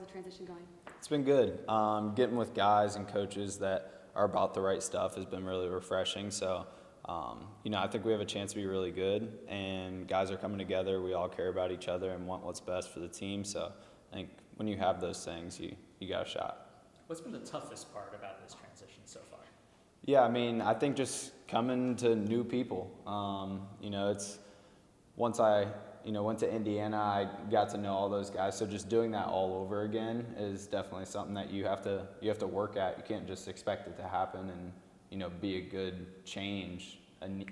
transition going? It's been good. Getting with guys and coaches that are about the right stuff has been really refreshing. So, I think we have a chance to be really good, and guys are coming together. We all care about each other and want what's best for the team. So I think when you have those things, you got a shot. What's been the toughest part about this transition so far? Yeah, I think just coming to new people. It's once I went to Indiana, I got to know all those guys. So just doing that all over again is definitely something that you have to work at. You can't just expect it to happen and be a good change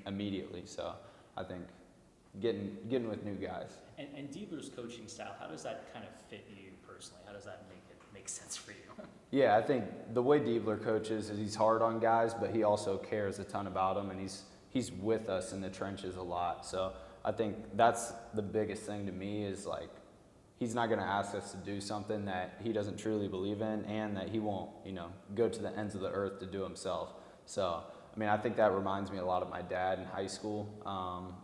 immediately. So I think getting with new guys. And Diebler's coaching style, how does that kind of fit you personally? How does that make sense for you? Yeah, I think the way Diebler coaches is he's hard on guys, but he also cares a ton about them, and he's with us in the trenches a lot. So I think that's the biggest thing to me is like he's not going to ask us to do something that he doesn't truly believe in, and that he won't go to the ends of the earth to do himself. So I think that reminds me a lot of my dad in high school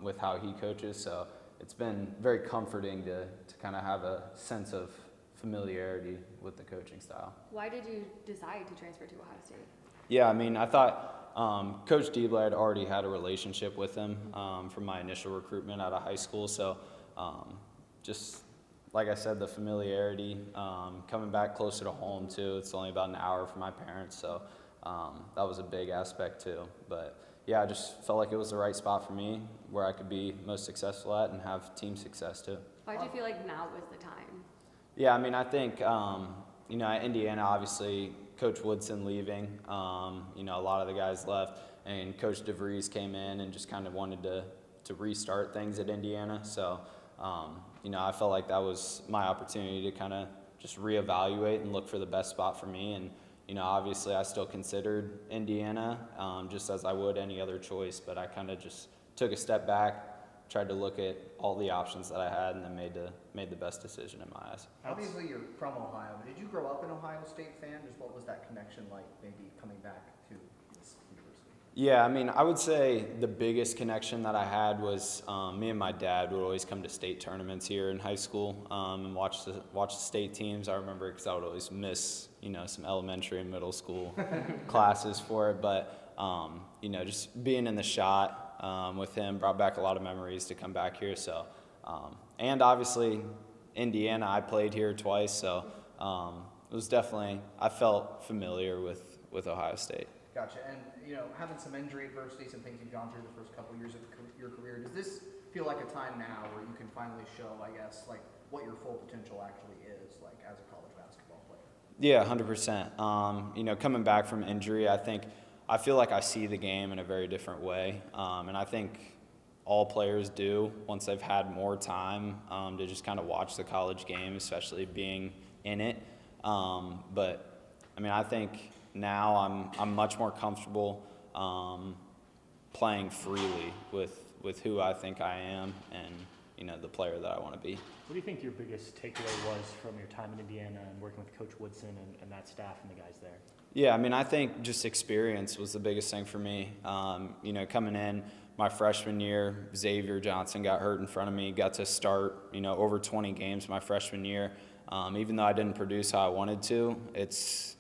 with how he coaches. So it's been very comforting to kind of have a sense of familiarity with the coaching style. Why did you decide to transfer to Ohio State? Yeah, I thought Coach Diebler had already had a relationship with him from my initial recruitment out of high school. So just like I said, the familiarity, coming back closer to home too. It's only about an hour from my parents, so that was a big aspect too. But yeah, I just felt like it was the right spot for me where I could be most successful at and have team success too. Why do you feel like now was the time? Yeah, I think, at Indiana, obviously, Coach Woodson leaving, a lot of the guys left, and Coach DeVries came in and just kind of wanted to restart things at Indiana. So, I felt like that was my opportunity to kind of just reevaluate and look for the best spot for me. And, obviously, I still considered Indiana just as I would any other choice, but I kind of just took a step back, tried to look at all the options that I had, and then made the best decision in my eyes. Obviously, you're from Ohio, but did you grow up an Ohio State fan? Just what was that connection like, maybe coming back to this university? Yeah, I would say the biggest connection that I had was me and my dad would always come to state tournaments here in high school and watch the state teams. I remember because I would always miss some elementary and middle school classes for it, but just being in the shot with him brought back a lot of memories to come back here. So, and obviously Indiana, I played here twice, so it was definitely, I felt familiar with Ohio State. Gotcha. And having some injury adversity, some things you've gone through the first couple years of your career, does this feel like a time now where you can finally show, I guess, like what your full potential actually is, like as a college basketball player? Yeah, 100%. Coming back from injury, I feel like I see the game in a very different way, and I think all players do once they've had more time to just kind of watch the college game, especially being in it. But I think now I'm much more comfortable playing freely with who I think I am and the player that I want to be. What do you think your biggest takeaway was from your time in Indiana and working with Coach Woodson and that staff and the guys there? Yeah, I think just experience was the biggest thing for me. Coming in my freshman year, Xavier Johnson got hurt in front of me, got to start, over 20 games my freshman year. Even though I didn't produce how I wanted to, it's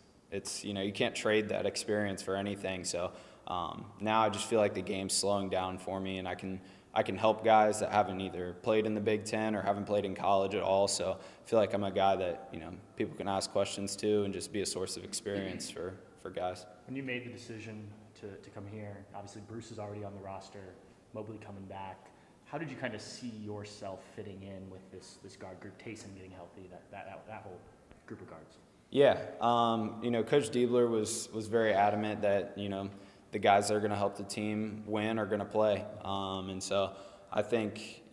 you can't trade that experience for anything. So now I just feel like the game's slowing down for me, and I can help guys that haven't either played in the Big Ten or haven't played in college at all. So I feel like I'm a guy that people can ask questions to and just be a source of experience for guys. When you made the decision to come here, obviously Bruce is already on the roster, Mobley coming back. How did you kind of see yourself fitting in with this guard group, Taysom getting healthy, that whole group of guards? Yeah, Coach Diebler was very adamant that the guys that are going to help the team win are going to play, and so I think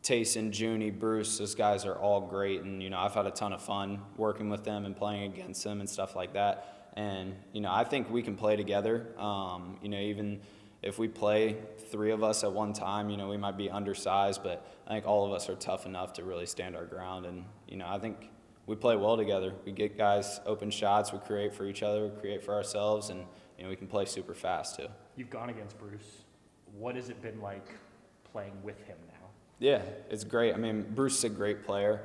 Taysom, Junie, Bruce, those guys are all great, and I've had a ton of fun working with them and playing against them and stuff like that. And I think we can play together. Even if we play three of us at one time, we might be undersized, but I think all of us are tough enough to really stand our ground. And I think we play well together. We get guys open shots. We create for each other. We create for ourselves, and we can play super fast too. You've gone against Bruce. What has it been like playing with him now? Yeah, it's great. Bruce is a great player.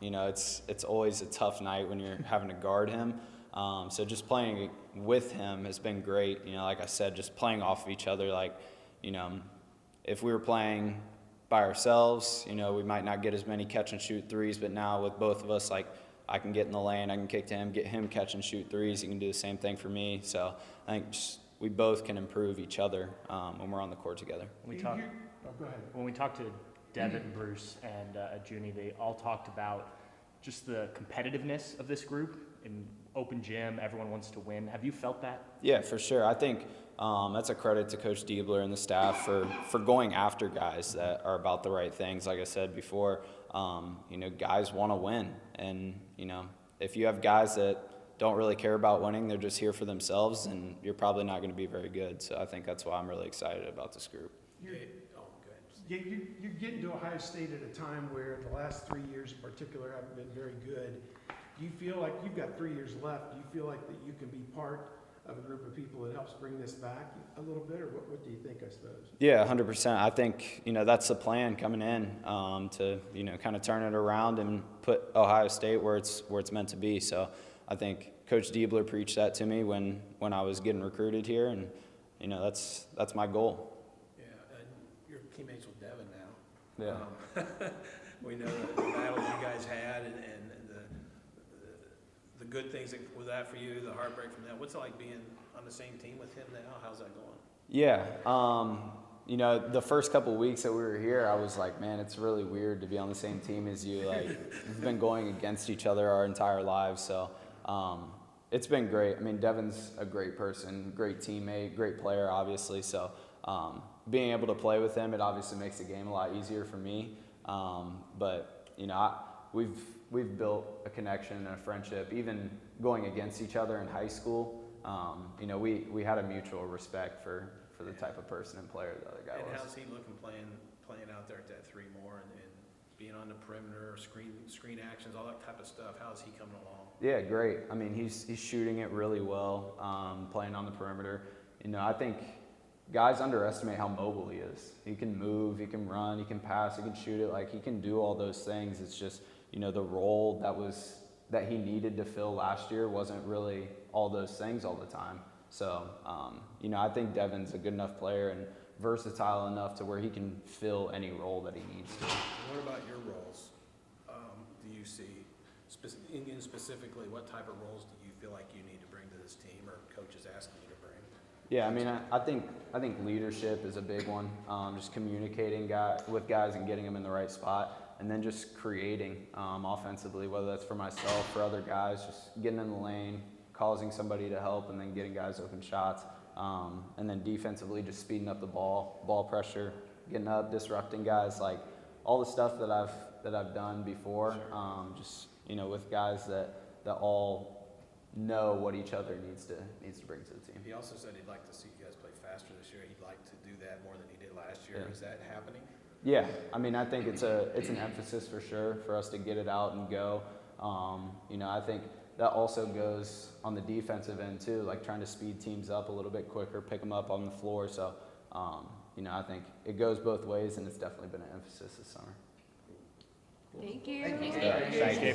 you know, it's always a tough night when you're having to guard him. So just playing with him has been great. You know, like I said, just playing off of each other. Like, you know, if we were playing by ourselves, you know, we might not get as many catch and shoot threes, but now with both of us, like, I can get in the lane, I can kick to him, get him catch and shoot threes. He can do the same thing for me. So I think just, we both can improve each other when we're on the court together. When we Go ahead. talked to Devin, Bruce, and Junie, they all talked about just the competitiveness of this group. In open gym, everyone wants to win. Have you felt that? Yeah, for sure. I think that's a credit to Coach Diebler and the staff for going after guys that are about the right things. Like I said before, you know, guys want to win. And, you know, if you have guys that don't really care about winning, they're just here for themselves, and you're probably not going to be very good. So I think that's why I'm really excited about this group. You're getting to Ohio State at a time where the last 3 years in particular haven't been very good. Do you feel like you've got 3 years left? Do you feel like that you can be part of a group of people that helps bring this back a little bit, or what do you think, I suppose? Yeah, 100%. I think, you know, that's the plan coming in, to, you know, kind of turn it around and put Ohio State where it's meant to be. So I think Coach Diebler preached that to me when I was getting recruited here, and, you know, that's my goal. Yeah, and you're teammates with Devin now. Yeah. We know the battles you guys had and the good things with that for you, the heartbreak from that. What's it like being on the same team with him now? How's that going? Yeah. You know, the first couple of weeks that we were here, I was like, man, it's really weird to be on the same team as you. Like, we've been going against each other our entire lives. So it's been great. I mean, Devin's a great person, great teammate, great player, obviously. So being able to play with him, it obviously makes the game a lot easier for me. But, you know, we've built a connection and a friendship, even going against each other in high school. You know, we had a mutual respect for the type of person and player the other guy was. And how's he looking playing out there at that 3 more and being on the perimeter, screen actions, all that type of stuff? How's he coming along? Yeah, great. I mean, he's shooting it really well, playing on the perimeter. You know, I think guys underestimate how mobile he is. He can move, he can run, he can pass, he can shoot it. Like, he can do all those things. It's just, you know, the role that he needed to fill last year wasn't really all those things all the time. So, you know, I think Devin's a good enough player and versatile enough to where he can fill any role that he needs to. What about your roles? Do you see, specifically, what type of roles do you feel like you need to bring to this team, or coaches asking you to bring? Yeah, I mean, I think leadership is a big one. Just communicating with guys and getting them in the right spot, and then just creating offensively, whether that's for myself, for other guys, just getting in the lane, causing somebody to help, and then getting guys open shots. And then defensively, just speeding up the ball pressure, getting up, disrupting guys, like all the stuff that I've done before. Sure. Just, you know, with guys that all know what each other needs to bring to the team. He also said he'd like to see you guys play faster this year. He'd like to do that more than he did last year. Yeah. Is that happening? Yeah, I mean, I think it's an emphasis for sure for us to get it out and go. You know, I think that also goes on the defensive end too, like trying to speed teams up a little bit quicker, pick them up on the floor. So, you know, I think it goes both ways, and it's definitely been an emphasis this summer. Thank you. Thank you. Thank you.